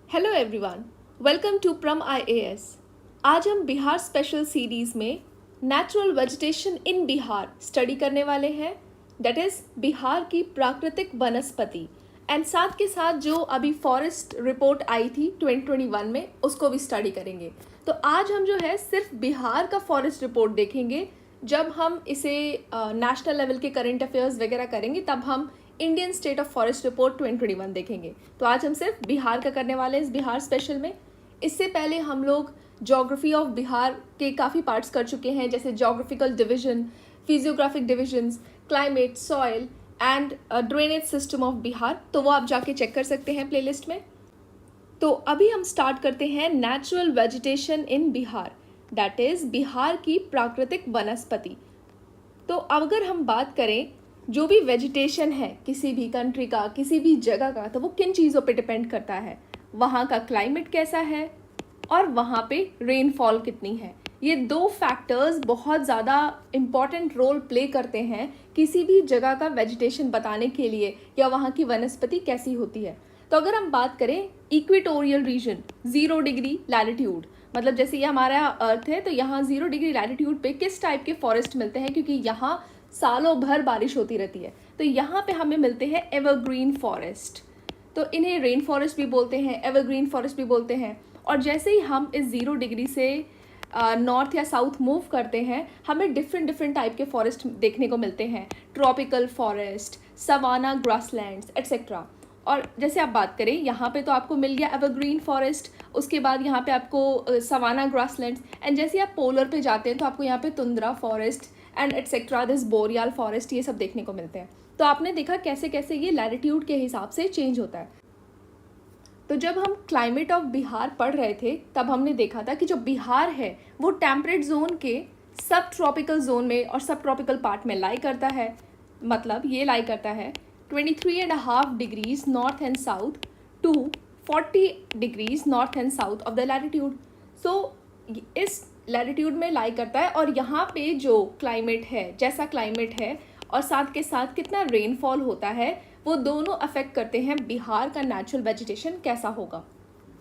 Hello everyone, welcome to प्रम IAS। आज हम बिहार स्पेशल सीरीज़ में नेचुरल वेजिटेशन इन बिहार स्टडी करने वाले हैं। दैट इज़ बिहार की प्राकृतिक वनस्पति एंड साथ के साथ जो अभी फॉरेस्ट रिपोर्ट आई थी 2021 में उसको भी स्टडी करेंगे। तो आज हम जो है सिर्फ बिहार का फॉरेस्ट रिपोर्ट देखेंगे। जब हम इसे नेशनल लेवल के करंट अफेयर्स वगैरह करेंगे तब हम Indian state of forest report 2021 देखेंगे। तो आज हम सिर्फ बिहार का करने वाले हैं इस बिहार स्पेशल में। इससे पहले हम लोग ज्योग्राफी ऑफ बिहार के काफ़ी पार्ट्स कर चुके हैं, जैसे geographical division, physiographic divisions, climate, soil and drainage system of Bihar. तो वो आप जाके चेक कर सकते हैं प्लेलिस्ट में। तो अभी हम स्टार्ट करते हैं natural vegetation in Bihar, that is Bihar की प्राकृतिक वनस्पति। तो अगर हम बात करें जो भी वेजिटेशन है किसी भी कंट्री का, किसी भी जगह का, तो वो किन चीज़ों पे डिपेंड करता है। वहाँ का क्लाइमेट कैसा है और वहाँ पे रेनफॉल कितनी है। ये दो फैक्टर्स बहुत ज़्यादा इम्पॉर्टेंट रोल प्ले करते हैं किसी भी जगह का वेजिटेशन बताने के लिए या वहाँ की वनस्पति कैसी होती है। तो अगर हम बात करें इक्वेटोरियल रीजन 0 डिग्री लैटिट्यूड, मतलब जैसे ये हमारा अर्थ है तो यहाँ 0 डिग्री लैटिट्यूड पे किस टाइप के फॉरेस्ट मिलते हैं, क्योंकि यहाँ सालों भर बारिश होती रहती है। तो यहाँ पे हमें मिलते हैं एवरग्रीन फॉरेस्ट। तो इन्हें रेन फॉरेस्ट भी बोलते हैं, एवरग्रीन फॉरेस्ट भी बोलते हैं। और जैसे ही हम इस 0 डिग्री से नॉर्थ या साउथ मूव करते हैं हमें डिफरेंट टाइप के फॉरेस्ट देखने को मिलते हैं। Tropical forest, savanna grasslands etcetera. और जैसे आप बात करें यहाँ पे तो आपको मिल गया एवरग्रीन फॉरेस्ट, उसके बाद यहाँ पे आपको सवाना ग्रासलैंड्स, एंड जैसे आप पोलर पे जाते हैं तो आपको यहाँ पे tundra forest and etcetera, this boreal forest, ये सब देखने को मिलते हैं। तो आपने देखा कैसे कैसे ये लैटिट्यूड के हिसाब से चेंज होता है। तो जब हम क्लाइमेट ऑफ बिहार पढ़ रहे थे तब हमने देखा था कि जो बिहार है वो टेम्परेट जोन के सब ट्रॉपिकल जोन में और सब ट्रॉपिकल पार्ट में लाई करता है। मतलब ये लाई करता है 23.5 degrees north and south to 40 degrees north and south of the latitude. So इस लैटिट्यूड में लाई करता है और यहाँ पे जो क्लाइमेट है, जैसा क्लाइमेट है और साथ के साथ कितना रेनफॉल होता है, वो दोनों अफेक्ट करते हैं बिहार का नेचुरल वेजिटेशन कैसा होगा।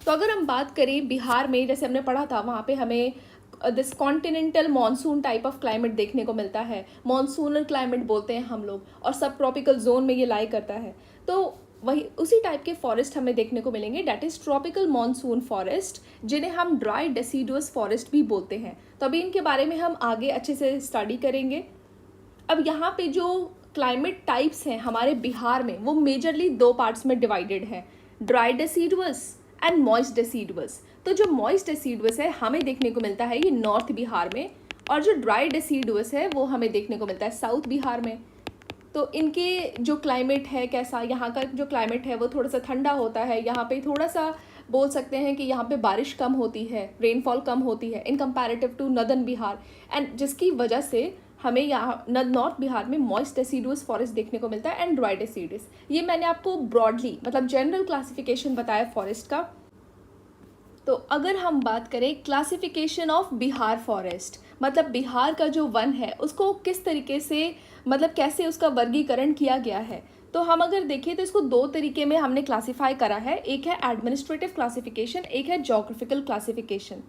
तो अगर हम बात करें बिहार में, जैसे हमने पढ़ा था वहाँ पे हमें this continental monsoon type of climate देखने को मिलता है, मानसूनल क्लाइमेट बोलते हैं हम लोग, और सब ट्रॉपिकल जोन में ये लाई करता है। तो वही उसी टाइप के फॉरेस्ट हमें देखने को मिलेंगे, that is tropical monsoon forest, जिन्हें हम ड्राई डेसिडुअस फॉरेस्ट भी बोलते हैं। तो अभी इनके बारे में हम आगे अच्छे से स्टडी करेंगे। अब यहाँ पे जो क्लाइमेट टाइप्स हैं हमारे बिहार में वो मेजरली दो पार्ट्स में डिवाइडेड है, dry deciduous and moist deciduous. तो जो मॉइस्ट डेसिडुअस है हमें देखने को मिलता है ये नॉर्थ बिहार में, और जो ड्राई डेसिडुअस है वो हमें देखने को मिलता है साउथ बिहार में। तो इनके जो क्लाइमेट है कैसा, यहाँ का जो क्लाइमेट है वो थोड़ा सा ठंडा होता है। यहाँ पे थोड़ा सा बोल सकते हैं कि यहाँ पे बारिश कम होती है, रेनफॉल कम होती है in comparative to northern Bihar, and जिसकी वजह से हमें यहाँ नॉर्थ बिहार में मॉइस्ट डेसिडुअस फॉरेस्ट देखने को मिलता है एंड ड्राई डेसिडुअस। ये मैंने आपको ब्रॉडली मतलब जनरल क्लासिफिकेशन बताया फॉरेस्ट का। तो अगर हम बात करें क्लासिफिकेशन ऑफ बिहार फॉरेस्ट, मतलब बिहार का जो वन है उसको किस तरीके से, मतलब कैसे उसका वर्गीकरण किया गया है, तो हम अगर देखें तो इसको दो तरीके में हमने क्लासिफाई करा है। एक है एडमिनिस्ट्रेटिव क्लासिफिकेशन, एक है ज्योग्राफिकल क्लासिफिकेशन।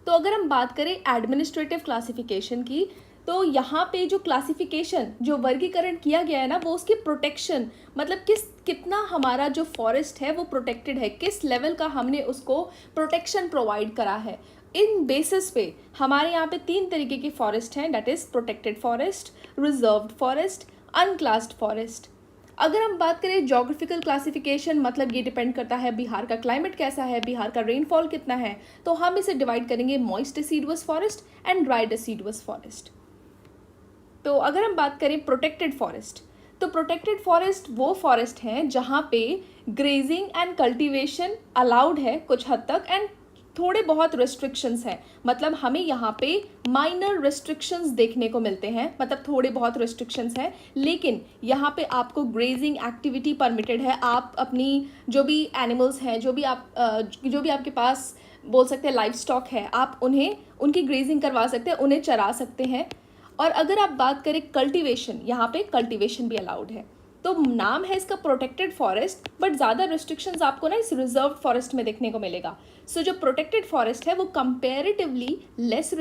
तो अगर हम बात करें एडमिनिस्ट्रेटिव क्लासिफिकेशन की, तो यहाँ पे जो क्लासिफिकेशन, जो वर्गीकरण किया गया है ना, वो उसकी प्रोटेक्शन, मतलब कितना हमारा जो फॉरेस्ट है वो प्रोटेक्टेड है, किस लेवल का हमने उसको प्रोटेक्शन प्रोवाइड करा है। इन बेसिस पे हमारे यहाँ पे 3 तरीके की फॉरेस्ट हैं, that is protected forest, reserved forest, अनक्लास्ड forest. अगर हम बात करें ज्योग्राफिकल क्लासिफिकेशन, मतलब ये डिपेंड करता है बिहार का क्लाइमेट कैसा है, बिहार का रेनफॉल कितना है, तो हम इसे डिवाइड करेंगे moist deciduous forest and dry deciduous forest. तो अगर हम बात करें प्रोटेक्टेड फॉरेस्ट, तो प्रोटेक्टेड फॉरेस्ट वो फॉरेस्ट हैं जहाँ पे ग्रेजिंग एंड कल्टीवेशन अलाउड है कुछ हद तक, एंड थोड़े बहुत रिस्ट्रिक्शंस हैं। मतलब हमें यहाँ पे माइनर रिस्ट्रिक्शंस देखने को मिलते हैं, मतलब थोड़े बहुत रिस्ट्रिक्शंस हैं, लेकिन यहाँ पे आपको ग्रेजिंग एक्टिविटी परमिटेड है। आप अपनी जो भी एनिमल्स हैं, जो भी आपके पास बोल सकते हैं लाइफ स्टॉक है, आप उन्हें उनकी ग्रेजिंग करवा सकते हैं, उन्हें चरा सकते हैं। और अगर आप बात करें कल्टीवेशन, यहाँ पे कल्टीवेशन भी अलाउड है। तो नाम है इसका प्रोटेक्टेड फॉरेस्ट, बट ज़्यादा रिस्ट्रिक्शंस आपको ना इस रिजर्व फॉरेस्ट में देखने को मिलेगा. सो जो प्रोटेक्टेड फॉरेस्ट है वो कंपेरेटिवली लेस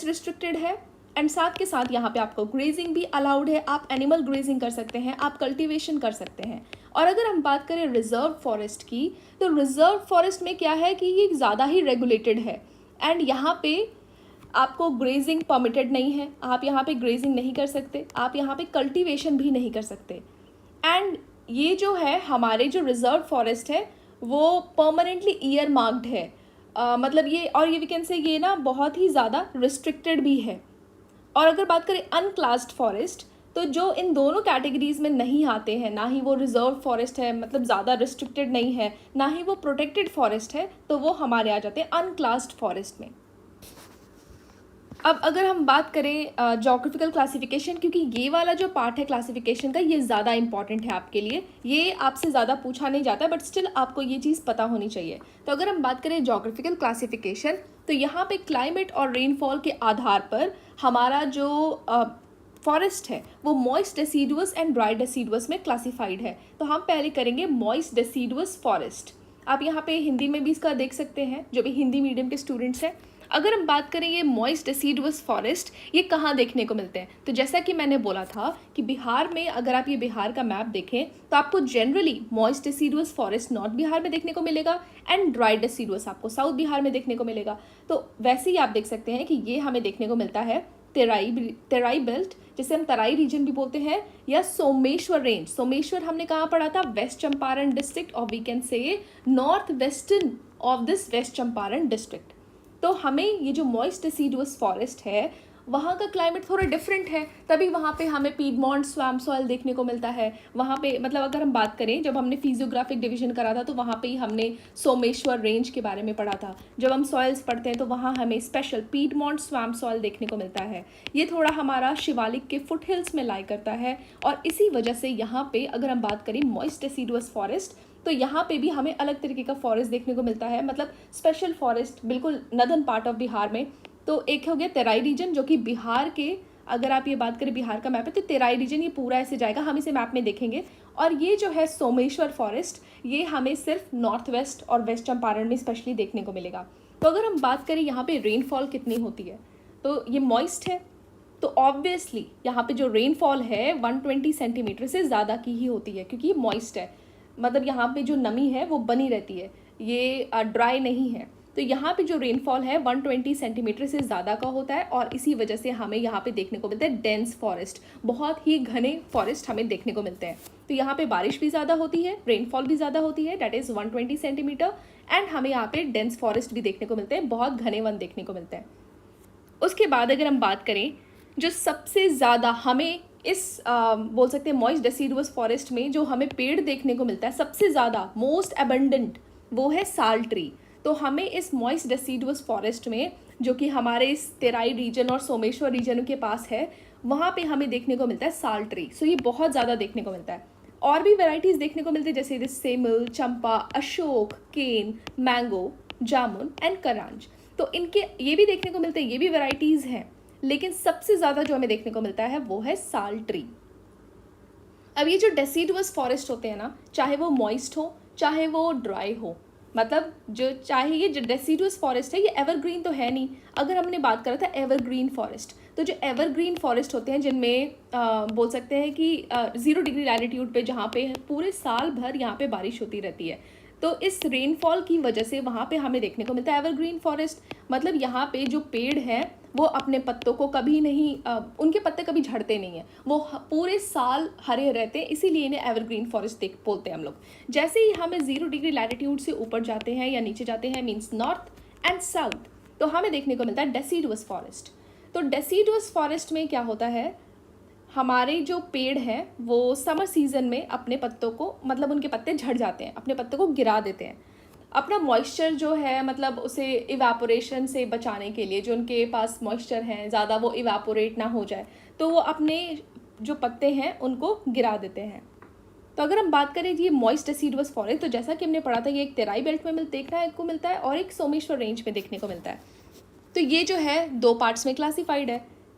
रिस्ट्रिक्टेड है. एंड साथ के साथ यहाँ पे आपको ग्रेजिंग भी अलाउड है, आप एनिमल ग्रेजिंग कर सकते हैं, आप कल्टीवेशन कर सकते हैं. और अगर हम बात करें रिजर्व फॉरेस्ट की, तो रिजर्व फॉरेस्ट में क्या है कि ये ज़्यादा ही रेगुलेटेड है. एंड यहाँ पे आपको ग्रेजिंग परमिटेड नहीं है, आप यहाँ पे ग्रेजिंग नहीं कर सकते, आप यहाँ पे कल्टीवेशन भी नहीं कर सकते. एंड ये जो है हमारे जो रिजर्व फॉरेस्ट है वो परमानेंटली ईयर मार्क्ड है. मतलब ये, और ये वी कैन से ये ना बहुत ही ज़्यादा रिस्ट्रिक्टेड भी है. और अगर बात करें अनक्लास्ड फॉरेस्ट, तो जो इन दोनों कैटेगरीज में नहीं आते हैं, ना ही वो रिजर्व फॉरेस्ट है मतलब ज़्यादा रिस्ट्रिक्टेड नहीं है, ना ही वो प्रोटेक्टेड फॉरेस्ट है, तो वो हमारे आ जाते हैं अनक्लास्ड फॉरेस्ट में. अब अगर हम बात करें जोग्राफिकल क्लासिफिकेशन, क्योंकि ये वाला जो पार्ट है क्लासिफिकेशन का ये ज़्यादा इंपॉर्टेंट है आपके लिए, ये आपसे ज़्यादा पूछा नहीं जाता है बट स्टिल आपको ये चीज़ पता होनी चाहिए. तो अगर हम बात करें जोग्राफिकल क्लासिफिकेशन, तो यहाँ पे क्लाइमेट और रेनफॉल के आधार पर हमारा जो फॉरेस्ट है वो moist deciduous and dry deciduous में क्लासिफाइड है. तो हम पहले करेंगे मॉइस्ट डेसिडुअस फॉरेस्ट. आप यहाँ पे हिंदी में भी इसका देख सकते हैं जो भी हिंदी मीडियम के स्टूडेंट्स हैं. अगर हम बात करें ये मॉइस्ट डेसिडुअस फॉरेस्ट ये कहाँ देखने को मिलते हैं, तो जैसा कि मैंने बोला था कि बिहार में, अगर आप ये बिहार का मैप देखें तो आपको generally moist deciduous forest north Bihar में देखने को मिलेगा एंड ड्राई डेसिडुअस आपको साउथ बिहार में देखने को मिलेगा. तो वैसे ही आप देख सकते हैं कि ये हमें देखने को मिलता है तेराई बेल्ट, जिसे हम तराई रीजन भी बोलते हैं, या सोमेश्वर रेंज. सोमेश्वर हमने कहाँ पढ़ा था, वेस्ट चंपारण डिस्ट्रिक्ट, और we can say north western of this west Champaran district. तो हमें ये जो मॉइस्ट डेसिडुअस फॉरेस्ट है वहाँ का क्लाइमेट थोड़ा डिफरेंट है, तभी वहाँ पे हमें पीडमॉन्ट स्वैम्प सॉइल देखने को मिलता है. वहाँ पे मतलब अगर हम बात करें, जब हमने फिजियोग्राफिक डिवीजन करा था तो वहाँ पे ही हमने सोमेश्वर रेंज के बारे में पढ़ा था. जब हम सॉइल्स पढ़ते हैं तो वहाँ हमें स्पेशल पीडमॉन्ट स्वैम्प सॉइल देखने को मिलता है. ये थोड़ा हमारा शिवालिक के फुट हिल्स में लाई करता है, और इसी वजह से यहाँ पे अगर हम बात करें मॉइस्ट डेसिडुअस फॉरेस्ट, तो यहाँ पे भी हमें अलग तरीके का फॉरेस्ट देखने को मिलता है, मतलब स्पेशल फॉरेस्ट बिल्कुल नदर्न पार्ट ऑफ बिहार में. तो एक हो गया तेराई रीजन, जो कि बिहार के, अगर आप ये बात करें बिहार का मैप है तो तेराई रीजन ये पूरा ऐसे जाएगा, हम इसे मैप में देखेंगे. और ये जो है सोमेश्वर फॉरेस्ट, ये हमें सिर्फ नॉर्थ वेस्ट और वेस्ट चंपारण में स्पेशली देखने को मिलेगा. तो अगर हम बात करें यहाँ पे रेनफॉल कितनी होती है, तो ये मॉइस्ट है, तो ऑब्वियसली यहाँ पे जो रेनफॉल है 120 सेंटीमीटर से ज़्यादा की ही होती है, क्योंकि ये मॉइस्ट है, मतलब यहाँ पे जो नमी है वो बनी रहती है, ये ड्राई नहीं है. तो यहाँ पे जो रेनफॉल है 120 सेंटीमीटर से ज़्यादा का होता है, और इसी वजह से हमें यहाँ पे देखने को मिलता है डेंस फॉरेस्ट, बहुत ही घने फॉरेस्ट हमें देखने को मिलते हैं. तो यहाँ पे बारिश भी ज़्यादा होती है, रेनफॉल भी ज़्यादा होती है, डैट इज़ 120 सेंटीमीटर, एंड हमें यहाँ पे डेंस फॉरेस्ट भी देखने को मिलते हैं, बहुत घने वन देखने को मिलते हैं. उसके बाद अगर हम बात करें जो सबसे ज़्यादा हमें इस बोल सकते हैं मॉइस्ट डेसिडुअस फॉरेस्ट में जो हमें पेड़ देखने को मिलता है सबसे ज़्यादा, मोस्ट एबंडेंट, वो है साल ट्री. तो हमें इस मॉइस्ट डेसिडुअस फॉरेस्ट में, जो कि हमारे इस तेराई रीजन और सोमेश्वर रीजन के पास है, वहाँ पे हमें देखने को मिलता है साल ट्री. सो ये बहुत ज़्यादा देखने को मिलता है. और भी वेराइटीज़ देखने को मिलती है, जैसे सेमल, चंपा, अशोक, केन, मैंगो, जामुन एंड करांज. तो इनके ये भी देखने को मिलते हैं, ये भी वेराइटीज़ हैं, लेकिन सबसे ज़्यादा जो हमें देखने को मिलता है वो है साल ट्री. अब ये जो डेसिडुअस फॉरेस्ट होते हैं ना, चाहे वो मॉइस्ट हो चाहे वो ड्राई हो, मतलब जो चाहे ये जो डेसिडुअस फॉरेस्ट है ये एवरग्रीन तो है नहीं. अगर हमने बात करा था एवरग्रीन फॉरेस्ट, तो जो एवरग्रीन फॉरेस्ट होते हैं जिनमें बोल सकते हैं कि 0 डिग्री लैटिट्यूड पे, जहाँ पे पूरे साल भर यहाँ पे बारिश होती रहती है, तो इस रेनफॉल की वजह से वहाँ पे हमें देखने को मिलता है एवरग्रीन फॉरेस्ट. मतलब यहाँ पे जो पेड़ हैं वो अपने पत्तों को कभी नहीं, उनके पत्ते कभी झड़ते नहीं हैं, वो पूरे साल हरे रहते हैं, इसीलिए इन्हें एवरग्रीन फॉरेस्ट बोलते हैं हम लोग. जैसे ही हमें 0 डिग्री लैटिट्यूड से ऊपर जाते हैं या नीचे जाते हैं, मीन्स नॉर्थ एंड साउथ, तो हमें देखने को मिलता है डेसिडुअस फॉरेस्ट. तो डेसिडुअस फॉरेस्ट में क्या होता है, हमारे जो पेड़ हैं वो समर सीजन में अपने पत्तों को, मतलब उनके पत्ते झड़ जाते हैं, अपने पत्तों को गिरा देते हैं, अपना मॉइस्चर जो है मतलब उसे इवेपोरेशन से बचाने के लिए, जो उनके पास मॉइस्चर है ज़्यादा वो इवेपोरेट ना हो जाए, तो वो अपने जो पत्ते हैं उनको गिरा देते हैं. तो अगर हम बात करें ये मॉइस्ट डेसिडुअस फॉरेस्ट, तो जैसा कि हमने पढ़ा था ये एक तेराई बेल्ट में देखने को मिलता है और एक सोमेश्वर रेंज में देखने को मिलता है. तो ये जो है 2 पार्ट्स में क्लासिफाइड है,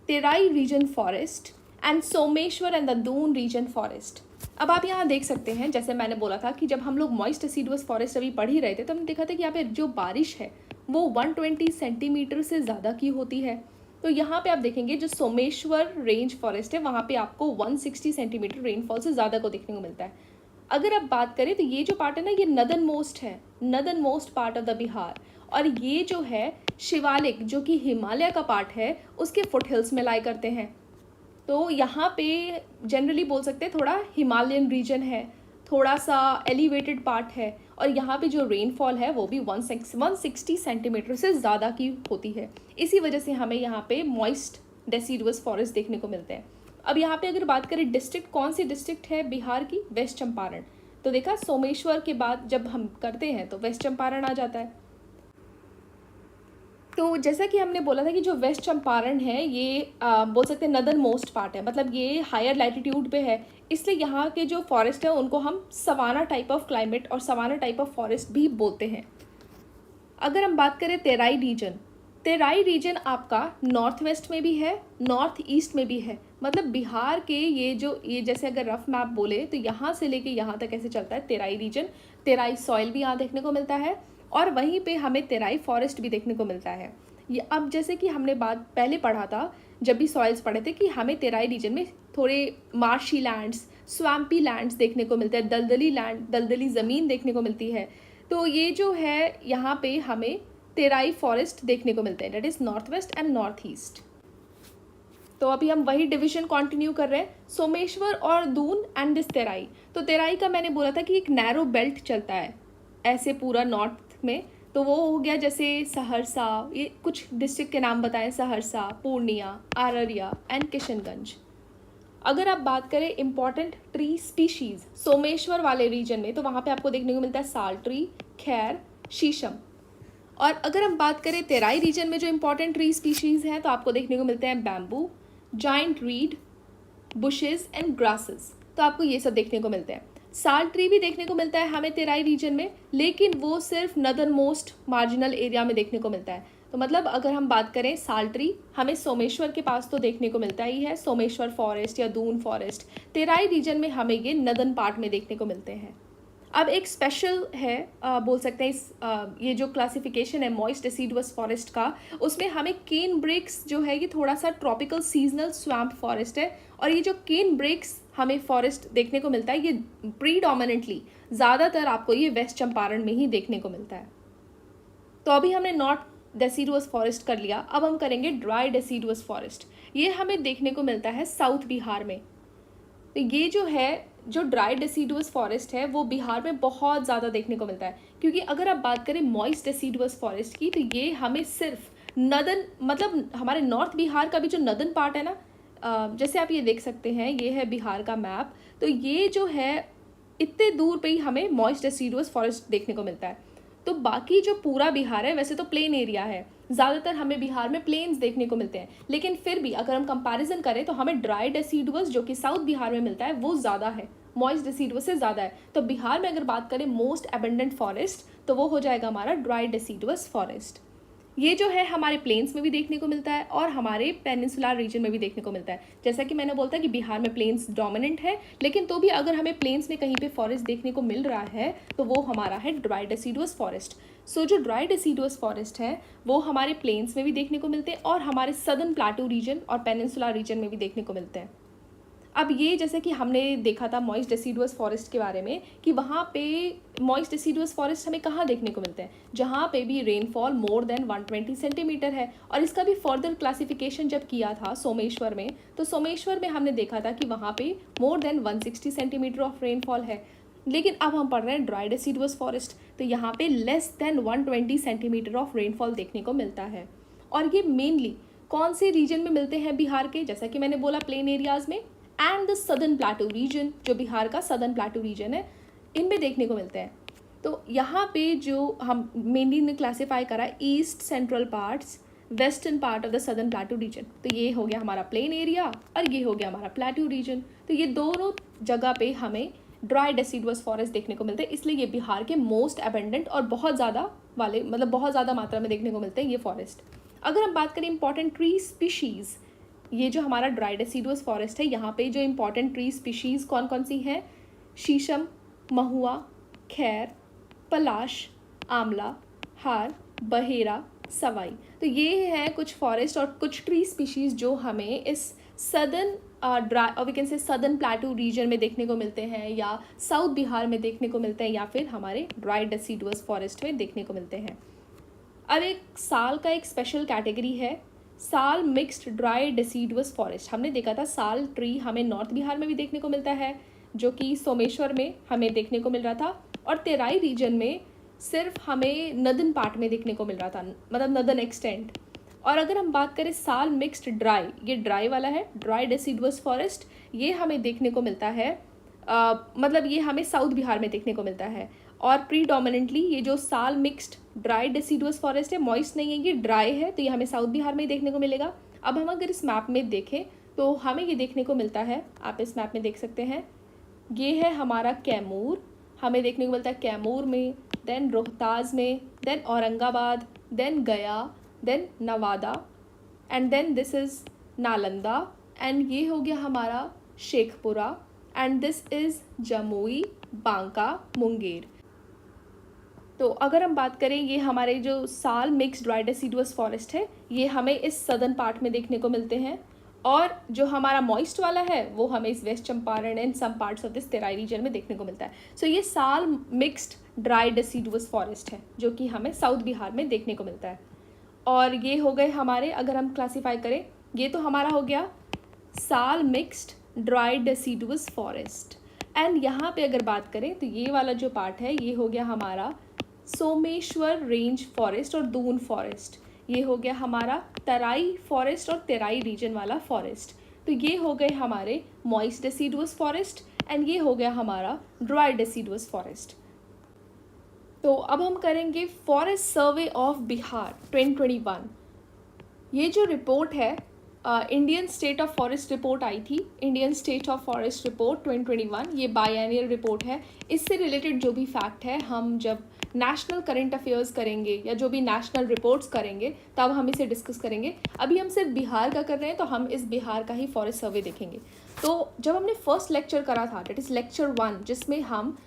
Terai region forest and Someshwar and the Doon region forest. अब आप यहाँ देख सकते हैं, जैसे मैंने बोला था कि जब हम लोग मॉइस्ट डिसीडुअस फॉरेस्ट अभी पढ़ ही रहे थे तो हमने देखा था कि यहाँ पे जो बारिश है वो 120 सेंटीमीटर से ज़्यादा की होती है। तो यहाँ पे आप देखेंगे जो सोमेश्वर रेंज फॉरेस्ट है वहाँ पे आपको 160 सेंटीमीटर रेनफॉल से ज़्यादा को देखने को मिलता है। अगर आप बात करें तो ये जो पार्ट है ना, ये नदर्न मोस्ट है, northern most part of the Bihar. और ये जो है शिवालिक जो कि हिमालय का पार्ट है उसके फुट हिल्स में लाई करते हैं। तो यहाँ पे जनरली बोल सकते हैं थोड़ा हिमालयन रीजन है, थोड़ा सा एलिवेटेड पार्ट है, और यहाँ पे जो रेनफॉल है वो भी 160 सेंटीमीटर से ज़्यादा की होती है। इसी वजह से हमें यहाँ पे मॉइस्ट डेसिडुअस फॉरेस्ट देखने को मिलते हैं। अब यहाँ पे अगर बात करें डिस्ट्रिक्ट, कौन सी डिस्ट्रिक्ट है बिहार की? वेस्ट चंपारण। तो देखा, सोमेश्वर के बाद जब हम करते हैं तो वेस्ट चंपारण आ जाता है। तो जैसा कि हमने बोला था कि जो वेस्ट चंपारण है ये बोल सकते हैं नदर्न मोस्ट पार्ट है, मतलब ये हायर लैटिट्यूड पे है, इसलिए यहाँ के जो फॉरेस्ट है उनको हम सवाना टाइप ऑफ क्लाइमेट और सवाना टाइप ऑफ फॉरेस्ट भी बोलते हैं। अगर हम बात करें तेराई रीजन, तेराई रीजन आपका नॉर्थ वेस्ट में भी है, नॉर्थ ईस्ट में भी है। मतलब बिहार के ये जैसे अगर रफ मैप बोले तो यहाँ से लेके यहाँ तक ऐसे चलता है तेराई रीजन। तेराई सॉइल भी यहाँ देखने को मिलता है और वहीं पे हमें तेराई फॉरेस्ट भी देखने को मिलता है। ये अब जैसे कि हमने बात पहले पढ़ा था जब भी सॉइल्स पढ़े थे कि हमें तेराई रीजन में थोड़े मार्शी लैंड्स, स्वैम्पी लैंड्स देखने को मिलते हैं, दलदली लैंड, दलदली ज़मीन देखने को मिलती है। तो ये जो है यहाँ पे हमें तेराई फॉरेस्ट देखने को मिलते हैं, that is north west and north east. तो अभी हम वही डिवीजन कंटिन्यू कर रहे हैं, सोमेश्वर और दून एंड दिस तेराई। तो तेराई का मैंने बोला था कि एक नैरो बेल्ट चलता है ऐसे पूरा नॉर्थ में, तो वो हो गया जैसे सहरसा, ये कुछ डिस्ट्रिक्ट के नाम बताएं, सहरसा, पूर्णिया, अररिया एंड किशनगंज। अगर आप बात करें इंपॉर्टेंट ट्री स्पीशीज़ सोमेश्वर वाले रीजन में, तो वहाँ पे आपको देखने को मिलता है साल ट्री, खैर, शीशम। और अगर हम बात करें तेराई रीजन में जो इंपॉर्टेंट ट्री स्पीशीज़ हैं तो आपको देखने को मिलते हैं bamboo, giant read, bushes and grasses. तो आपको ये सब देखने को मिलते हैं। साल ट्री भी देखने को मिलता है हमें तेराई रीजन में, लेकिन वो सिर्फ नदर्न मोस्ट मार्जिनल एरिया में देखने को मिलता है। तो मतलब अगर हम बात करें साल ट्री हमें सोमेश्वर के पास तो देखने को मिलता ही है, सोमेश्वर फॉरेस्ट या दून फॉरेस्ट। तेराई रीजन में हमें ये नदर्न पार्ट में देखने को मिलते हैं। अब एक स्पेशल है बोल सकते हैं ये जो क्लासिफिकेशन है मॉइस्ट डेसिडुअस फॉरेस्ट का, उसमें हमें केन ब्रेक्स जो है ये थोड़ा सा ट्रॉपिकल सीजनल स्वैम्प फॉरेस्ट है। और ये जो केन ब्रेक्स हमें फॉरेस्ट देखने को मिलता है ये प्रीडोमिनेंटली ज़्यादातर आपको ये वेस्ट चंपारण में ही देखने को मिलता है। तो अभी हमने नॉर्थ डेसिडुअस फॉरेस्ट कर लिया, अब हम करेंगे ड्राई डेसिडुअस फॉरेस्ट। ये हमें देखने को मिलता है साउथ बिहार में। तो ये जो है जो ड्राई डेसिडुअस फॉरेस्ट है वो बिहार में बहुत ज़्यादा देखने को मिलता है, क्योंकि अगर आप बात करें मॉइस्ट डेसिडुअस फॉरेस्ट की तो ये हमें सिर्फ नदन, मतलब हमारे नॉर्थ बिहार का भी जो नदन पार्ट है ना, जैसे आप ये देख सकते हैं ये है बिहार का मैप, तो ये जो है इतने दूर पे ही हमें मॉइस्ट डेसिडुअस फॉरेस्ट देखने को मिलता है। तो बाकी जो पूरा बिहार है वैसे तो प्लेन एरिया है, ज़्यादातर हमें बिहार में प्लेन्स देखने को मिलते हैं, लेकिन फिर भी अगर हम कंपैरिजन करें तो हमें ड्राई डेसिडुअस जो कि साउथ बिहार में मिलता है वो ज़्यादा है, मॉइस्ट डेसिडुअस से ज़्यादा है। तो बिहार में अगर बात करें मोस्ट एबंडेंट फॉरेस्ट तो वो हो जाएगा हमारा ड्राई डेसिडुअस फॉरेस्ट। ये जो है हमारे प्लेन्स में भी देखने को मिलता है और हमारे पेनिनसुलर रीजन में भी देखने को मिलता है। जैसा कि मैंने बोलता है कि बिहार में प्लेन्स डोमिनेंट है, लेकिन तो भी अगर हमें प्लेन्स में कहीं पे फॉरेस्ट देखने को मिल रहा है तो वो हमारा है ड्राई डेसिडुअस फॉरेस्ट। सो जो ड्राई डेसिडुअस फॉरेस्ट है वो हमारे प्लेन्स में भी देखने को मिलते हैं और हमारे सदर्न प्लेटू रीजन और पेनिनसुलर रीजन में भी देखने को मिलते हैं। अब ये जैसे कि हमने देखा था मॉइस्ट डेसिडुअस फॉरेस्ट के बारे में कि वहाँ पे मॉइस्ट डेसिडुअस फॉरेस्ट हमें कहाँ देखने को मिलते हैं, जहाँ पे भी रेनफॉल मोर देन 120 सेंटीमीटर है। और इसका भी फर्दर क्लासिफिकेशन जब किया था सोमेश्वर में, तो सोमेश्वर में हमने देखा था कि वहाँ पे more than 160 centimetre of rainfall है। लेकिन अब हम पढ़ रहे हैं ड्राई डेसिडुअस फॉरेस्ट, तो यहाँ पे less than 120 centimetre of rainfall देखने को मिलता है। और ये मेनली कौन से रीजन में मिलते हैं बिहार के, जैसा कि मैंने बोला प्लेन एरियाज में and the southern plateau region, जो बिहार का सदर्न प्लेटू रीजन है, इनमें देखने को मिलते हैं। तो यहाँ पे जो हम मेनली ने क्लासीफाई करा east central parts, western part of the southern plateau region, तो ये हो गया हमारा प्लेन एरिया और ये हो गया हमारा प्लेटू रीजन। तो ये दोनों जगह पे हमें ड्राई डेसिडुअस फॉरेस्ट देखने को मिलते हैं, इसलिए ये बिहार के मोस्ट एबंडेंट और बहुत ज़्यादा वाले, मतलब बहुत ज़्यादा मात्रा में देखने को मिलते हैं ये फॉरेस्ट। अगर हम बात करें इंपॉर्टेंट ट्री स्पीशीज़ ये जो हमारा ड्राई डेसिडुअस फॉरेस्ट है, यहाँ पे जो इम्पॉर्टेंट ट्री स्पीशीज़ कौन कौन सी हैं? शीशम, महुआ, खैर, पलाश, आंवला, हार, बहेरा, सवाई। तो ये हैं कुछ फॉरेस्ट और कुछ ट्री स्पीशीज़ जो हमें इस सदर्न ड्राई और we can say southern plateau region में देखने को मिलते हैं, या साउथ बिहार में देखने को मिलते हैं, या फिर हमारे ड्राई डेसिडुअस फॉरेस्ट में देखने को मिलते हैं। अब एक साल का एक स्पेशल कैटेगरी है, साल मिक्स्ड ड्राई डेसिडुअस फॉरेस्ट। हमने देखा था साल ट्री हमें नॉर्थ बिहार में भी देखने को मिलता है, जो कि सोमेश्वर में हमें देखने को मिल रहा था, और तेराई रीजन में सिर्फ हमें नदन पार्ट में देखने को मिल रहा था, मतलब नदन एक्सटेंट। और अगर हम बात करें साल मिक्स्ड ड्राई, ये ड्राई वाला है, ड्राई डेसिडुअस फॉरेस्ट, ये हमें देखने को मिलता है मतलब ये हमें साउथ बिहार में देखने को मिलता है। और प्रीडोमिनेंटली ये जो साल मिक्स्ड ड्राई डेसिडुअस फॉरेस्ट है, मॉइस्ट नहीं है, ये ड्राई है, तो ये हमें साउथ बिहार में ही देखने को मिलेगा। अब हम अगर इस मैप में देखें तो हमें ये देखने को मिलता है, आप इस मैप में देख सकते हैं, ये है हमारा कैमूर, हमें देखने को मिलता है कैमूर में, देन रोहतास में, then Aurangabad, then Gaya, then Nawada, and then this is Nalanda, and ये हो गया हमारा Sheikhpura, and this is Jamui, Banka, Munger. तो अगर हम बात करें, ये हमारे जो साल मिक्स ड्राई डेसिडुअस फॉरेस्ट है, ये हमें इस सदर्न पार्ट में देखने को मिलते हैं, और जो हमारा मॉइस्ट वाला है वो हमें इस west Champaran and some parts of this Terai region में देखने को मिलता है। सो ये साल मिक्स्ड ड्राई डेसिडुअस फॉरेस्ट है, जो कि हमें साउथ बिहार में देखने को मिलता है। और ये हो गए हमारे, अगर हम क्लासीफाई करें, ये तो हमारा हो गया साल mixed dry deciduous forest. And यहाँ पे अगर बात करें तो ये वाला जो पार्ट है, ये हो गया हमारा सोमेश्वर रेंज फॉरेस्ट और दून फॉरेस्ट, ये हो गया हमारा तराई फॉरेस्ट और तेराई रीजन वाला फॉरेस्ट। तो ये हो गए हमारे मॉइस्ट डेसिडुअस फॉरेस्ट, एंड ये हो गया हमारा ड्राई डेसिडुअस फॉरेस्ट। तो अब हम करेंगे फॉरेस्ट सर्वे ऑफ बिहार 2021। ये जो रिपोर्ट है, Indian state of forest report आई थी, Indian state of forest report 2021, ये बायएनियल रिपोर्ट है। इससे रिलेटेड जो भी फैक्ट है, हम जब नेशनल करंट अफेयर्स करेंगे या जो भी नेशनल रिपोर्ट्स करेंगे तब हम इसे डिस्कस करेंगे। अभी हम सिर्फ बिहार का कर रहे हैं, तो हम इस बिहार का ही फॉरेस्ट सर्वे देखेंगे। तो जब हमने फर्स्ट लेक्चर करा था, डेट इज़ लेक्चर 1, जिसमें हम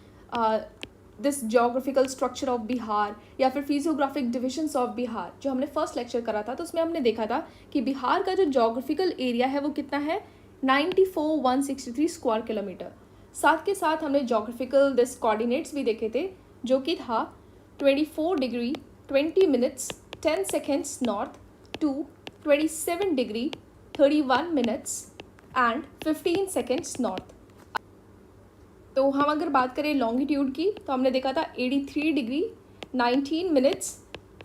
this geographical structure of Bihar या फिर फिजियोग्राफिक डिविजन्स ऑफ बिहार, जो हमने फर्स्ट लेक्चर करा था, तो उसमें हमने देखा था कि बिहार का जो जोग्राफिकल एरिया है वो कितना है, 94,163 स्क्वायर किलोमीटर। साथ के साथ हमने जोग्राफिकल दिस कोऑर्डिनेट्स भी देखे थे, जो कि था 24 degree 20 minutes 10 seconds north to 27 degree 31 minutes and 15 seconds north. तो हम अगर बात करें लॉन्गिट्यूड की, तो हमने देखा था 83 degree 19 minutes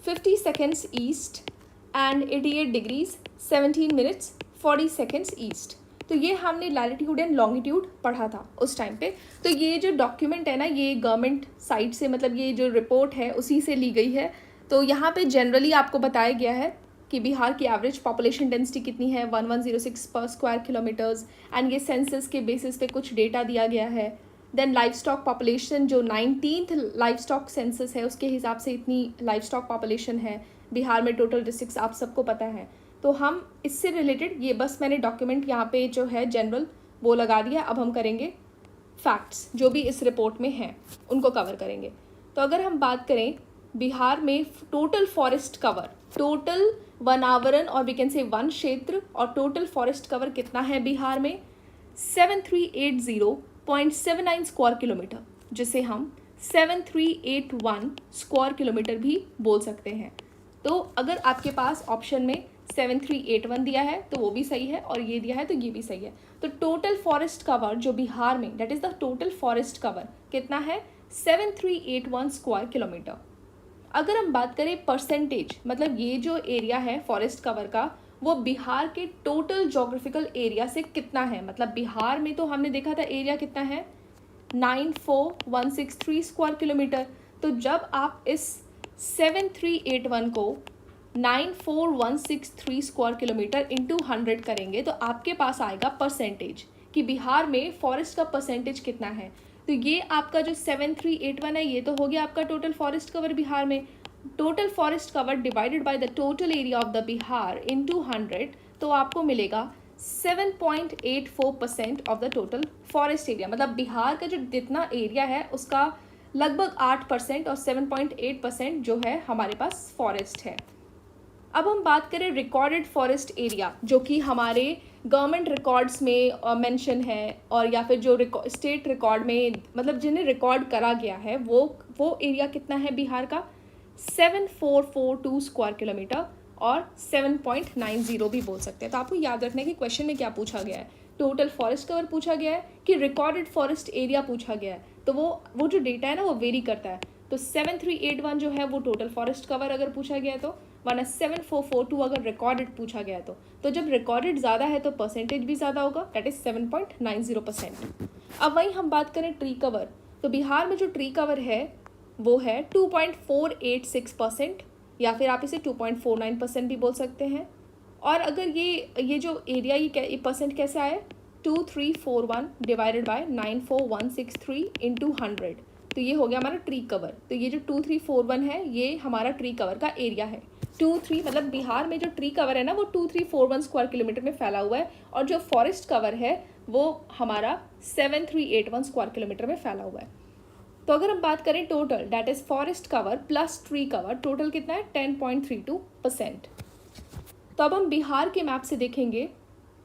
50 seconds east and 88 degrees 17 minutes 40 seconds east. तो ये हमने लैटिट्यूड एंड लॉन्गिट्यूड पढ़ा था उस टाइम पे। तो ये जो डॉक्यूमेंट है ना, ये गवर्नमेंट साइट से, मतलब ये जो रिपोर्ट है उसी से ली गई है। तो यहाँ पे जनरली आपको बताया गया है कि बिहार की एवरेज पॉपुलेशन डेंसिटी कितनी है, 1106 पर स्क्वायर किलोमीटर्स, एंड ये सेंसस के बेसिस पे कुछ डेटा दिया गया है। देन लाइफ स्टॉक पॉपुलेशन, जो 19th लाइफ स्टॉक सेंसस है उसके हिसाब से इतनी लाइफ स्टॉक पॉपुलेशन है बिहार में। टोटल डिस्ट्रिक्ट्स आप सबको पता है। तो हम इससे रिलेटेड, ये बस मैंने डॉक्यूमेंट यहाँ पे जो है जनरल वो लगा दिया। अब हम करेंगे फैक्ट्स जो भी इस रिपोर्ट में हैं, उनको कवर करेंगे। तो अगर हम बात करें बिहार में total forest cover, total one आवरण और वी कैन से वन क्षेत्र और टोटल फॉरेस्ट कवर कितना है बिहार में, 7380.79 स्क्वायर किलोमीटर, जिसे हम 7381 स्क्वायर किलोमीटर भी बोल सकते हैं। तो अगर आपके पास ऑप्शन में 7381 दिया है तो वो भी सही है, और ये दिया है तो ये भी सही है। तो टोटल फॉरेस्ट कवर जो बिहार में, that is the total forest cover कितना है, 7381 स्क्वायर किलोमीटर। अगर हम बात करें परसेंटेज, मतलब ये जो एरिया है फॉरेस्ट कवर का, वो बिहार के टोटल जोग्राफिकल एरिया से कितना है। मतलब बिहार में तो हमने देखा था एरिया कितना है, 94,163 स्क्वायर किलोमीटर। तो जब आप इस 7381 को 94,163 स्क्वायर किलोमीटर इंटू 100 करेंगे तो आपके पास आएगा परसेंटेज कि बिहार में फॉरेस्ट का परसेंटेज कितना है। तो ये आपका जो 7381 है, ये तो हो गया आपका टोटल फॉरेस्ट कवर बिहार में। Total forest cover divided by the total area of the Bihar into 100, तो आपको मिलेगा 7.84% of the total forest area. मतलब बिहार का जो जितना एरिया है उसका लगभग 8% और 7.8% जो है हमारे पास फॉरेस्ट है। अब हम बात करें रिकॉर्डेड फॉरेस्ट एरिया, जो कि हमारे गवर्नमेंट रिकॉर्ड्स में मेंशन है, और या फिर जो स्टेट रिकॉर्ड में मतलब जिन्हें रिकॉर्ड करा गया है वो एरिया कितना है बिहार का, 7442 स्क्वायर किलोमीटर, और 7.90 भी बोल सकते हैं। तो आपको याद रखना है कि क्वेश्चन में क्या पूछा गया है, टोटल फॉरेस्ट कवर पूछा गया है कि रिकॉर्डेड फॉरेस्ट एरिया पूछा गया है। तो वो जो डेटा है ना वो वेरी करता है। तो 7381 जो है वो टोटल फॉरेस्ट कवर अगर पूछा गया है तो, वरना 7442 अगर रिकॉर्डेड पूछा गया तो जब रिकॉर्डेड ज़्यादा है तो परसेंटेज भी ज़्यादा होगा, दैट इज़ 7.90%। अब वहीं हम बात करें ट्री कवर, तो बिहार में जो ट्री कवर है वो है 2.486%, या फिर आप इसे 2.49% भी बोल सकते हैं। और अगर ये जो एरिया ये परसेंट कैसे आए, 2341 डिवाइडेड बाय 94163 इंटू 100, तो ये हो गया हमारा ट्री कवर। तो ये जो 2341 है ये हमारा ट्री कवर का एरिया है। 23 मतलब बिहार में जो ट्री कवर है ना वो 2341 स्क्वायर किलोमीटर में फैला हुआ है, और जो फॉरेस्ट कवर है वो हमारा 7381 स्क्वायर किलोमीटर में फैला हुआ है। तो अगर हम बात करें total, that is forest cover plus tree cover, total कितना है 10.32%। तो अब हम बिहार के मैप से देखेंगे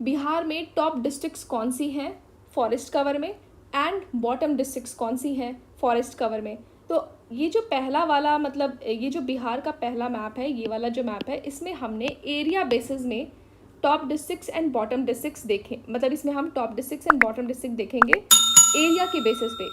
बिहार में टॉप डिस्ट्रिक्ट्स कौन सी हैं फॉरेस्ट कवर में, एंड बॉटम डिस्ट्रिक्ट्स कौन सी हैं फॉरेस्ट कवर में। तो ये जो पहला वाला मतलब ये जो बिहार का पहला मैप है, ये वाला जो मैप है, इसमें हमने एरिया बेसिस में top districts and bottom districts देखे, मतलब इसमें हम top districts and bottom district देखेंगे एरिया के बेसिस पे।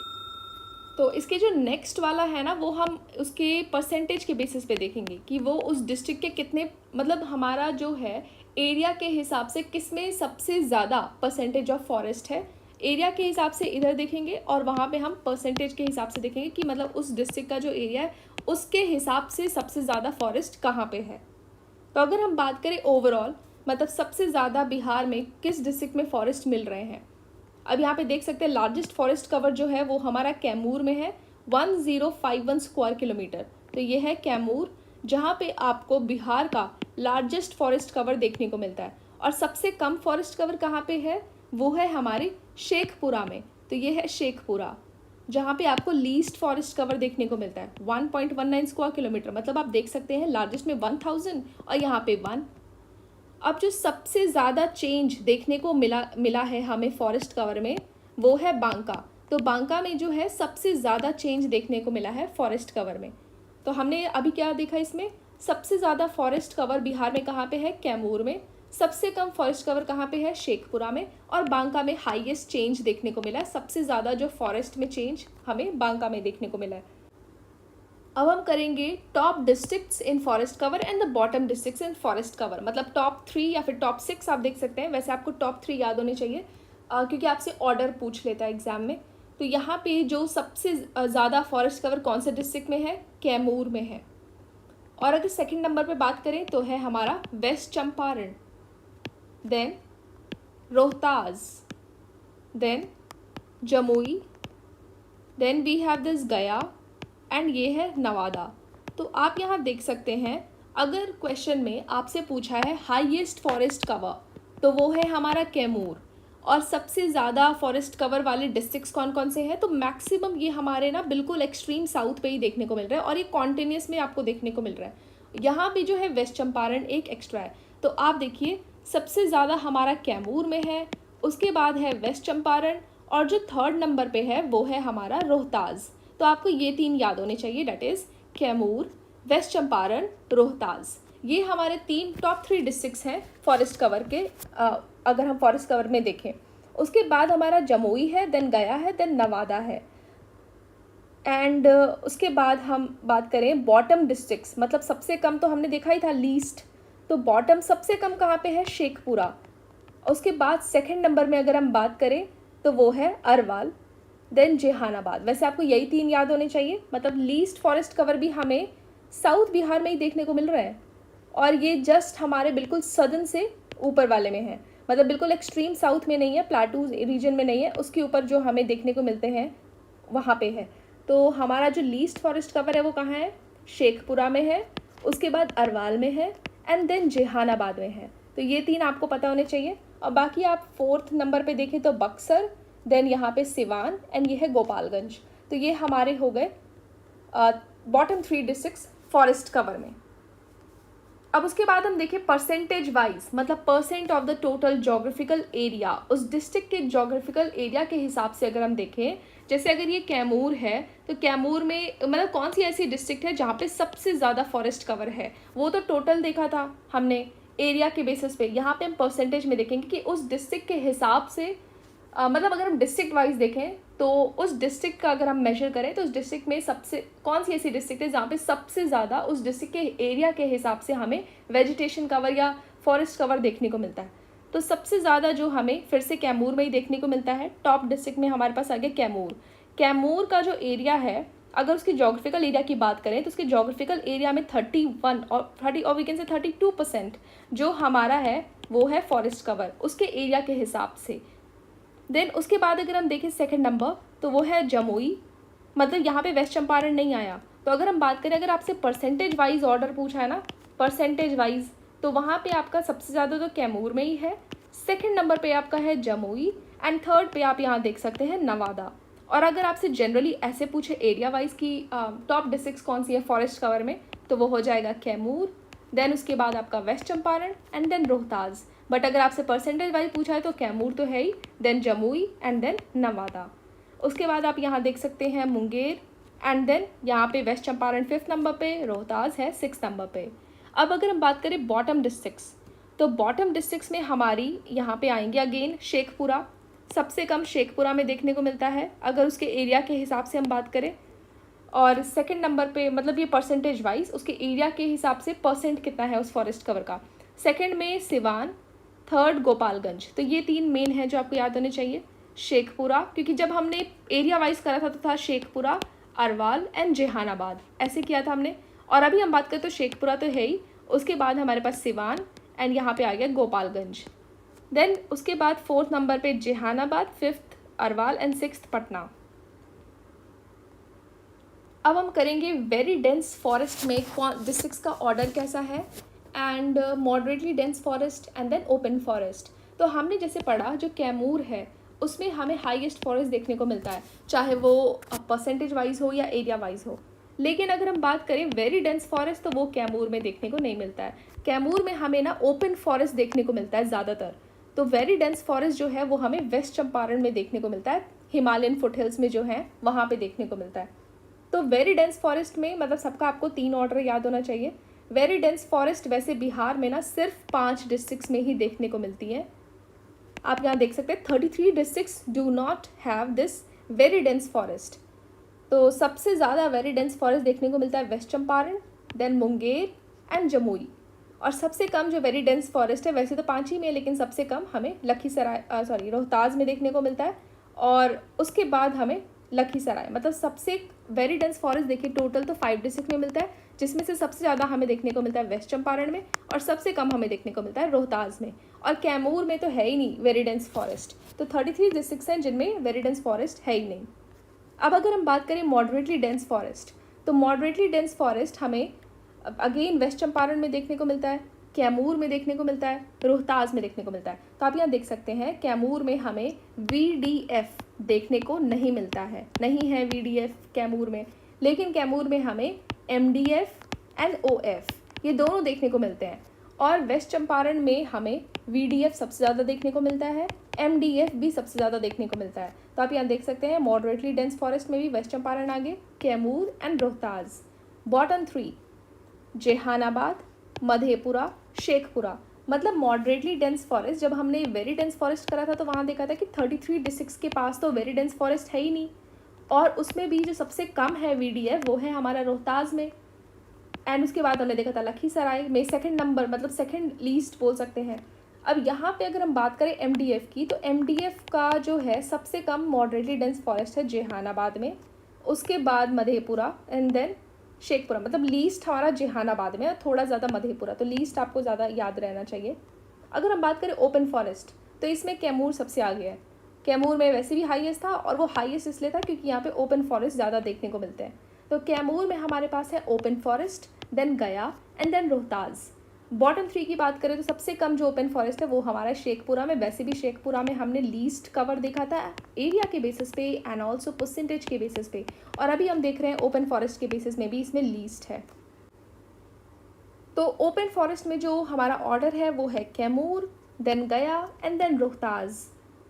तो इसके जो नेक्स्ट वाला है ना वो हम उसके परसेंटेज के बेसिस पे देखेंगे कि वो उस डिस्ट्रिक्ट के कितने, मतलब हमारा जो है एरिया के हिसाब से किसमें सबसे ज़्यादा परसेंटेज ऑफ फॉरेस्ट है, एरिया के हिसाब से इधर देखेंगे, और वहाँ पे हम परसेंटेज के हिसाब से देखेंगे कि मतलब उस डिस्ट्रिक्ट का जो एरिया है उसके हिसाब से सबसे ज़्यादा फॉरेस्ट कहाँ पे है। तो अगर हम बात करें ओवरऑल, मतलब सबसे ज़्यादा बिहार में किस डिस्ट्रिक्ट में फॉरेस्ट मिल रहे हैं, अब यहाँ पे देख सकते हैं लार्जेस्ट फॉरेस्ट कवर जो है वो हमारा कैमूर में है 1051 स्क्वायर किलोमीटर। तो ये है कैमूर, जहाँ पे आपको बिहार का लार्जेस्ट फॉरेस्ट कवर देखने को मिलता है। और सबसे कम फॉरेस्ट कवर कहाँ पे है, वो है हमारे शेखपुरा में। तो ये है शेखपुरा, जहाँ पे आपको लीस्ट फॉरेस्ट कवर देखने को मिलता है 1.19 स्क्वायर किलोमीटर। मतलब आप देख सकते हैं लार्जेस्ट में 1000 और यहाँ पे 1। अब जो सबसे ज़्यादा चेंज देखने को मिला है हमें फॉरेस्ट कवर में वो है बांका। तो बांका में जो है सबसे ज़्यादा चेंज देखने को मिला है फॉरेस्ट कवर में। तो हमने अभी क्या देखा, इसमें सबसे ज़्यादा फॉरेस्ट कवर बिहार में कहाँ पे है, कैमूर में। सबसे कम फॉरेस्ट कवर कहाँ पे है, शेखपुरा में। और बांका में हाईएस्ट चेंज देखने को मिला है, सबसे ज़्यादा जो फॉरेस्ट में चेंज हमें बांका में देखने को मिला है। अब हम करेंगे top districts in forest cover and the bottom districts in forest cover, मतलब टॉप 3 या फिर टॉप 6 आप देख सकते हैं। वैसे आपको टॉप 3 याद होने चाहिए क्योंकि आपसे ऑर्डर पूछ लेता है एग्जाम में। तो यहाँ पे जो सबसे ज़्यादा फॉरेस्ट कवर कौन से डिस्ट्रिक्ट में है, कैमूर में है। और अगर सेकंड नंबर पे बात करें तो है हमारा west Champaran, then Rohtas, then Jamui, then we have this Gaya, and ये है नवादा। तो आप यहाँ देख सकते हैं अगर क्वेश्चन में आपसे पूछा है हाईएस्ट फॉरेस्ट कवर, तो वो है हमारा कैमूर। और सबसे ज़्यादा फॉरेस्ट कवर वाले डिस्ट्रिक्ट्स कौन कौन से हैं, तो मैक्सिमम ये हमारे ना बिल्कुल एक्सट्रीम साउथ पे ही देखने को मिल रहा है, और ये कॉन्टिन्यूस में आपको देखने को मिल रहा है। यहाँ भी जो है वेस्ट चंपारण एक एक्स्ट्रा है। तो आप देखिए सबसे ज़्यादा हमारा कैमूर में है, उसके बाद है वेस्ट चंपारण, और जो थर्ड नंबर पे है वो है हमारा रोहतास। तो आपको ये 3 याद होने चाहिए, that is Kaimur, west Champaran, Rohtas. ये हमारे 3 टॉप 3 डिस्ट्रिक्ट्स हैं फॉरेस्ट कवर के, अगर हम फॉरेस्ट कवर में देखें। उसके बाद हमारा जमुई है, देन गया है, देन नवादा है। एंड उसके बाद हम बात करें बॉटम डिस्ट्रिक्ट्स, मतलब सबसे कम तो हमने देखा ही था लीस्ट, तो बॉटम सबसे कम कहाँ पे है, शेखपुरा। उसके बाद सेकंड नंबर में अगर हम बात करें तो वो है अरवाल, देन जहानाबाद। वैसे आपको यही 3 याद होने चाहिए। मतलब लीस्ट फॉरेस्ट कवर भी हमें साउथ बिहार में ही देखने को मिल रहा है, और ये जस्ट हमारे बिल्कुल सदर्न से ऊपर वाले में है, मतलब बिल्कुल एक्सट्रीम साउथ में नहीं है, प्लाटू रीजन में नहीं है, उसके ऊपर जो हमें देखने को मिलते हैं वहाँ पे है। तो हमारा जो लीस्ट फॉरेस्ट कवर है वो कहाँ है, शेखपुरा में है, उसके बाद अरवाल में है, एंड देन जहानाबाद में है। तो ये 3 आपको पता होने चाहिए। और बाकी आप 4th नंबर पे देखें तो बक्सर, देन यहाँ पे सिवान एंड ये है गोपालगंज। तो ये हमारे हो गए बॉटम 3 डिस्ट्रिक्ट्स फॉरेस्ट कवर में। अब उसके बाद हम देखें परसेंटेज वाइज, मतलब percent of the total geographical area, उस डिस्ट्रिक्ट के जोग्राफिकल एरिया के हिसाब से अगर हम देखें, जैसे अगर ये कैमूर है तो कैमूर में मतलब कौन सी ऐसी डिस्ट्रिक्ट है जहाँ पे सबसे ज़्यादा फॉरेस्ट कवर है, वो तो टोटल देखा था हमने एरिया के बेसिस पे। यहाँ पे हम परसेंटेज में देखेंगे कि उस डिस्ट्रिक्ट के हिसाब से मतलब अगर हम डिस्ट्रिक्ट वाइज देखें तो उस डिस्ट्रिक्ट का अगर हम मेजर करें तो उस डिस्ट्रिक्ट में सबसे कौन सी ऐसी डिस्ट्रिक्ट है जहाँ पे सबसे ज़्यादा उस डिस्ट्रिक्ट के एरिया के हिसाब से हमें वेजिटेशन कवर या फॉरेस्ट कवर देखने को मिलता है। तो सबसे ज़्यादा जो हमें फिर से कैमूर में ही देखने को मिलता है। टॉप डिस्ट्रिक्ट में हमारे पास आ गया कैमूर। कैमूर का जो एरिया है, अगर उसकी जोग्राफिकल एरिया की बात करें तो उसके जोग्राफिकल एरिया में 31 और वी कैन से 32% जो हमारा है वो है फॉरेस्ट कवर उसके एरिया के हिसाब से। देन उसके बाद अगर हम देखें सेकंड नंबर तो वो है जमुई, मतलब यहाँ पे वेस्ट चंपारण नहीं आया। तो अगर हम बात करें, अगर आपसे परसेंटेज वाइज ऑर्डर पूछा है ना, परसेंटेज वाइज, तो वहाँ पे आपका सबसे ज़्यादा तो कैमूर में ही है, सेकंड नंबर पे आपका है जमुई एंड थर्ड पे आप यहाँ देख सकते हैं नवादा। और अगर आपसे जनरली ऐसे पूछे एरिया वाइज की टॉप डिस्ट्रिक्ट्स कौन सी है फॉरेस्ट कवर में, तो वो हो जाएगा कैमूर, देन उसके बाद आपका west Champaran and then Rohtas. But अगर आपसे परसेंटेज वाइज पूछा है तो कैमूर तो है ही, then Jamui and then Nawada. उसके बाद आप यहाँ देख सकते हैं मुंगेर एंड देन यहाँ पे वेस्ट चंपारण 5th नंबर पे, रोहतास है 6th नंबर पे। अब अगर हम बात करें बॉटम डिस्ट्रिक्ट्स, तो बॉटम डिस्ट्रिक्ट्स में हमारी यहाँ पे आएंगे अगेन शेखपुरा, सबसे कम शेखपुरा में देखने को मिलता है अगर उसके एरिया के हिसाब से हम बात करें। और सेकंड नंबर पे, मतलब ये परसेंटेज वाइज उसके एरिया के हिसाब से परसेंट कितना है उस फॉरेस्ट कवर का, सेकंड में सिवान, थर्ड गोपालगंज। तो ये 3 मेन है जो आपको याद होने चाहिए। शेखपुरा, क्योंकि जब हमने एरिया वाइज करा था तो था शेखपुरा, अरवाल एंड जेहानाबाद, ऐसे किया था हमने। और अभी हम बात करें तो शेखपुरा तो है ही, उसके बाद हमारे पास सिवान एंड यहाँ पे आ गया गोपालगंज। देन उसके बाद 4th नंबर पे Jehanabad, 5th Arwal and 6th Patna. अब हम करेंगे वेरी डेंस फॉरेस्ट में डिस्ट्रिक्ट्स का ऑर्डर कैसा है, and moderately dense forest and then open forest. तो हमने जैसे पढ़ा जो कैमूर है उसमें हमें हाईएस्ट फॉरेस्ट देखने को मिलता है, चाहे वो परसेंटेज वाइज हो या एरिया वाइज हो। लेकिन अगर हम बात करें वेरी डेंस फॉरेस्ट तो वो कैमूर में देखने को नहीं मिलता है। कैमूर में हमें ना ओपन फॉरेस्ट देखने को मिलता है ज़्यादातर। तो वेरी डेंस फॉरेस्ट जो है वो हमें वेस्ट चंपारण में देखने को मिलता है, हिमालयन फुटहिल्स में जो है वहाँ पे देखने को मिलता है। तो वेरी डेंस फॉरेस्ट में मतलब सबका आपको 3 ऑर्डर याद होना चाहिए। वेरी डेंस फॉरेस्ट वैसे बिहार में ना सिर्फ 5 डिस्ट्रिक्ट्स में ही देखने को मिलती है। आप यहाँ देख सकते हैं 33 districts do not have this very dense forest. तो सबसे ज़्यादा वेरी डेंस फॉरेस्ट देखने को मिलता है west Champaran, then Munger and Jamui. और सबसे कम जो वेरी डेंस फॉरेस्ट है, वैसे तो 5 ही में, लेकिन सबसे कम हमें रोहतास में देखने को मिलता है। और उसके बाद हमें लखीसराय, मतलब सबसे वेरी डेंस फॉरेस्ट देखिए टोटल तो 5 डिस्ट्रिक्ट में मिलता है, जिसमें से सबसे ज़्यादा हमें देखने को मिलता है वेस्ट चंपारण में और सबसे कम हमें देखने को मिलता है रोहतास में। और कैमूर में तो है ही नहीं वेरी डेंस फॉरेस्ट। तो 33 डिस्ट्रिक्ट्स हैं जिनमें वेरी डेंस फॉरेस्ट है ही नहीं। अब अगर हम बात करें मॉडरेटली डेंस फॉरेस्ट, तो मॉडरेटली डेंस फॉरेस्ट हमें अगेन वेस्ट चंपारण में देखने को मिलता है, कैमूर में देखने को मिलता है, रोहतास में देखने को मिलता है। तो आप यहाँ देख सकते हैं कैमूर में हमें VDF देखने को नहीं मिलता है, नहीं है VDF कैमूर में, लेकिन कैमूर में हमें MDF एंड OF ये दोनों देखने को मिलते हैं। और वेस्ट चंपारण में हमें VDF सबसे ज़्यादा देखने को मिलता है, MDF भी सबसे ज़्यादा देखने को मिलता है। तो आप यहाँ देख सकते हैं मॉडरेटली डेंस फॉरेस्ट में भी वेस्ट चंपारण आगे, कैमूर एंड रोहतास। बॉटम 3 जेहानाबाद, मधेपुरा, शेखपुरा। मतलब मॉडरेटली डेंस फॉरेस्ट, जब हमने वेरी डेंस फॉरेस्ट करा था तो वहाँ देखा था कि 33 डिस्ट्रिक्ट्स के पास तो वेरी डेंस फॉरेस्ट है ही नहीं, और उसमें भी जो सबसे कम है VDF वो है हमारा रोहतास में। एंड उसके बाद हमने देखा था लखीसराय में सेकंड नंबर, मतलब सेकंड लीस्ट बोल सकते हैं। अब यहाँ पे अगर हम बात करें MDF की, तो MDF का जो है सबसे कम मॉडरेटली डेंस फॉरेस्ट है जेहानाबाद में, उसके बाद मधेपुरा एंड देन शेखपुरा। मतलब लीस्ट हमारा जेहानाबाद में और थोड़ा ज़्यादा मधेपुरा, तो लीस्ट आपको ज़्यादा याद रहना चाहिए। अगर हम बात करें ओपन फॉरेस्ट, तो इसमें कैमूर सबसे आगे है। कैमूर में वैसे भी हाईएस्ट था, और वो हाईएस्ट इसलिए था क्योंकि यहाँ पे ओपन फॉरेस्ट ज़्यादा देखने को मिलते हैं। तो कैमूर में हमारे पास है ओपन फॉरेस्ट, देन गया एंड देन रोहतास। बॉटम 3 की बात करें तो सबसे कम जो ओपन फॉरेस्ट है वो हमारा शेखपुरा में। वैसे भी शेखपुरा में हमने लीस्ट कवर देखा था एरिया के बेसिस पे एंड ऑल्सो परसेंटेज के बेसिस पे, और अभी हम देख रहे हैं ओपन फॉरेस्ट के बेसिस में भी इसमें लीस्ट है। तो ओपन फॉरेस्ट में जो हमारा ऑर्डर है वो है कैमूर, देन गया एंड देन रोहतास,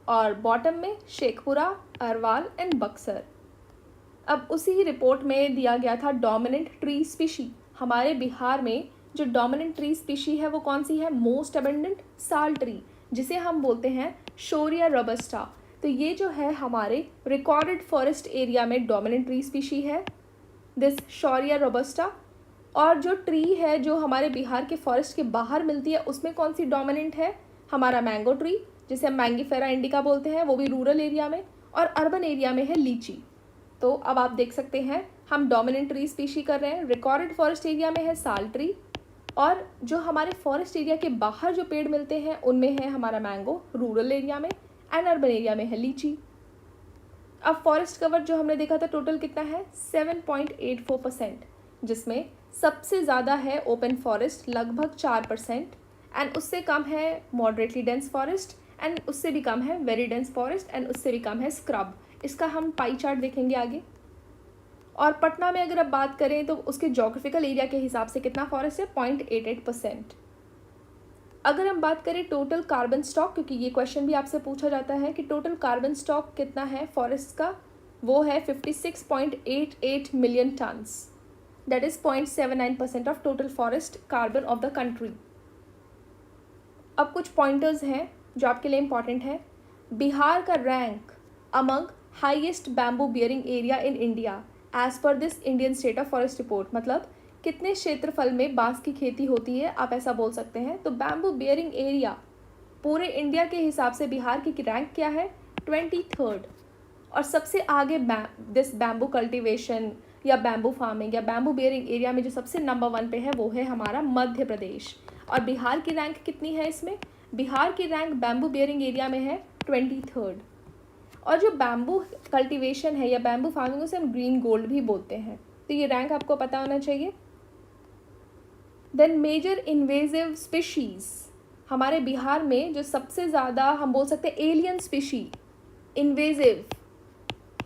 और बॉटम में शेखपुरा, अरवाल एंड बक्सर। अब उसी रिपोर्ट में दिया गया था डोमिनेंट ट्री स्पीशी। हमारे बिहार में जो डोमिनेंट ट्री स्पीशी है वो कौन सी है? मोस्ट अबेंडेंट साल ट्री, जिसे हम बोलते हैं शोरिया रोबस्टा। तो ये जो है हमारे रिकॉर्डेड फॉरेस्ट एरिया में डोमिनेंट ट्री स्पीशी है दिस शोरिया रोबस्टा। और जो ट्री है जो हमारे बिहार के फॉरेस्ट के बाहर मिलती है उसमें कौन सी डोमिनेंट है? हमारा मैंगो ट्री, जिसे हम मैंगीफेरा इंडिका बोलते हैं, वो भी रूरल एरिया में, और अर्बन एरिया में है लीची। तो अब आप देख सकते हैं हम डोमिनेंट ट्री स्पीशी कर रहे हैं। रिकॉर्डेड फॉरेस्ट एरिया में है साल ट्री, और जो हमारे फॉरेस्ट एरिया के बाहर जो पेड़ मिलते हैं उनमें है हमारा मैंगो रूरल एरिया में, एंड अर्बन एरिया में है लीची। अब फॉरेस्ट कवर जो हमने देखा था टोटल कितना है? 7.84%, जिसमें सबसे ज़्यादा है ओपन फॉरेस्ट लगभग 4%, एंड उससे कम है मॉडरेटली डेंस फॉरेस्ट, एंड उससे भी कम है वेरी डेंस फॉरेस्ट, एंड उससे भी कम है स्क्रब। इसका हम पाई चार्ट देखेंगे आगे। और पटना में अगर आप बात करें तो उसके जोग्राफिकल एरिया के हिसाब से कितना फॉरेस्ट है? 0.88%। अगर हम बात करें टोटल कार्बन स्टॉक, क्योंकि ये क्वेश्चन भी आपसे पूछा जाता है कि टोटल कार्बन स्टॉक कितना है फॉरेस्ट का, वो है 56.88 million turns, that is 0.79% of total forest carbon of the country. अब कुछ पॉइंटर्स हैं जो आपके लिए इम्पॉर्टेंट है। बिहार का rank among highest bamboo bearing area in India as per this Indian state of forest report, मतलब कितने क्षेत्रफल में बांस की खेती होती है, आप ऐसा बोल सकते हैं। तो बैम्बू बियरिंग एरिया पूरे इंडिया के हिसाब से बिहार की रैंक क्या है? 23rd। और सबसे आगे दिस बैम्बू कल्टिवेशन या बैम्बू फार्मिंग या बैम्बू बियरिंग एरिया में जो सबसे नंबर 1 पे है वो है हमारा मध्य प्रदेश। और बिहार की रैंक कितनी है इसमें? बिहार की रैंक बैम्बू बियरिंग एरिया में है 23rd। और जो बैम्बू कल्टीवेशन है या बैम्बू फार्मिंग उसे हम ग्रीन गोल्ड भी बोलते हैं। तो ये रैंक आपको पता होना चाहिए। देन मेजर इन्वेजिव स्पीशीज़, हमारे बिहार में जो सबसे ज़्यादा हम बोल सकते हैं एलियन स्पीशी इन्वेजिव,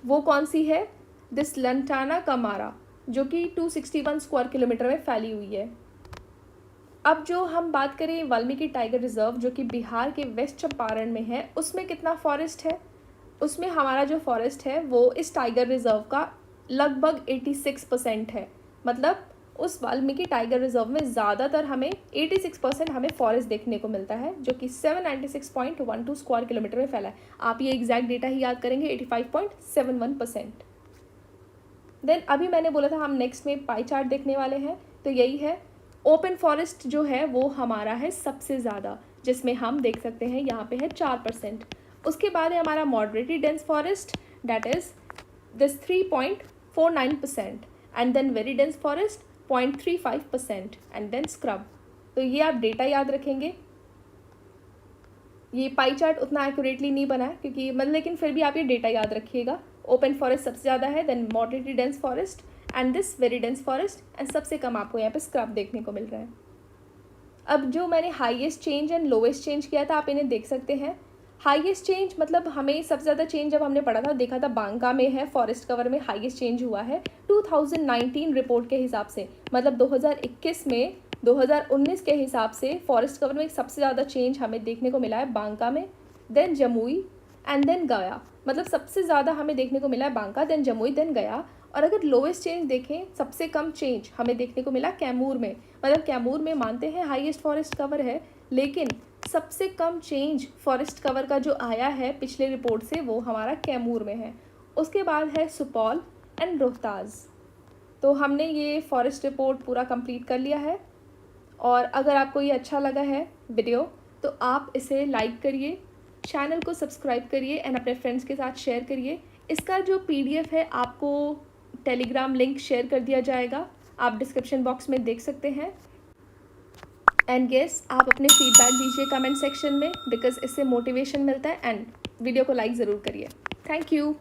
वो कौन सी है? दिस लंटाना कमारा, जो कि 261 स्क्वायर किलोमीटर में फैली हुई है। अब जो हम बात करें वाल्मीकि टाइगर रिजर्व जो कि बिहार के वेस्ट चंपारण में है, उसमें कितना फॉरेस्ट है? उसमें हमारा जो फॉरेस्ट है वो इस टाइगर रिजर्व का लगभग 86% है। मतलब उस वाल्मीकि टाइगर रिजर्व में ज़्यादातर हमें 86% हमें फॉरेस्ट देखने को मिलता है, जो कि 796.12 स्क्वायर किलोमीटर में फैला है। आप ये एग्जैक्ट डेटा ही याद करेंगे, 85.71%। देन अभी मैंने बोला था हम नेक्स्ट में पाई चार्ट देखने वाले हैं, तो यही है। ओपन फॉरेस्ट जो है वो हमारा है सबसे ज़्यादा, जिसमें हम देख सकते हैं यहाँ पे है 4%। उसके बाद है हमारा moderately dense forest, that is this 3.49%, and then very dense forest 0.35%, and then scrub. तो ये आप डेटा याद रखेंगे। ये पाई चार्ट उतना एक्यूरेटली नहीं बना है क्योंकि लेकिन फिर भी आप ये डेटा याद रखिएगा। ओपन फॉरेस्ट सबसे ज़्यादा है, then moderately dense forest and this very dense forest, and सबसे कम आपको यहाँ पे स्क्रब देखने को मिल रहा है। अब जो मैंने highest change and lowest change किया था आप इन्हें देख सकते हैं। हाईएस्ट चेंज मतलब हमें सबसे ज़्यादा चेंज जब हमने पढ़ा था देखा था बांका में है, फॉरेस्ट कवर में हाईएस्ट चेंज हुआ है 2019 रिपोर्ट के हिसाब से। मतलब 2021 में 2019 के हिसाब से फॉरेस्ट कवर में सबसे ज़्यादा चेंज हमें देखने को मिला है बांका में, देन जमुई एंड देन गया। मतलब सबसे ज़्यादा हमें देखने को मिला है बांका, देन जमुई, देन गया। और अगर लोवेस्ट चेंज देखें, सबसे कम चेंज हमें देखने को मिला कैमूर में। मतलब कैमूर में मानते हैं हाईएस्ट फॉरेस्ट कवर है, लेकिन सबसे कम चेंज फॉरेस्ट कवर का जो आया है पिछले रिपोर्ट से वो हमारा कैमूर में है। उसके बाद है सुपौल एंड रोहतास। तो हमने ये फॉरेस्ट रिपोर्ट पूरा कंप्लीट कर लिया है। और अगर आपको ये अच्छा लगा है वीडियो तो आप इसे लाइक करिए, चैनल को सब्सक्राइब करिए एंड अपने फ्रेंड्स के साथ शेयर करिए। इसका जो PDF है आपको टेलीग्राम लिंक शेयर कर दिया जाएगा, आप डिस्क्रिप्शन बॉक्स में देख सकते हैं। एंड गेस आप अपने फीडबैक दीजिए कमेंट सेक्शन में, बिकॉज इससे मोटिवेशन मिलता है। एंड वीडियो को लाइक ज़रूर करिए। Thank you.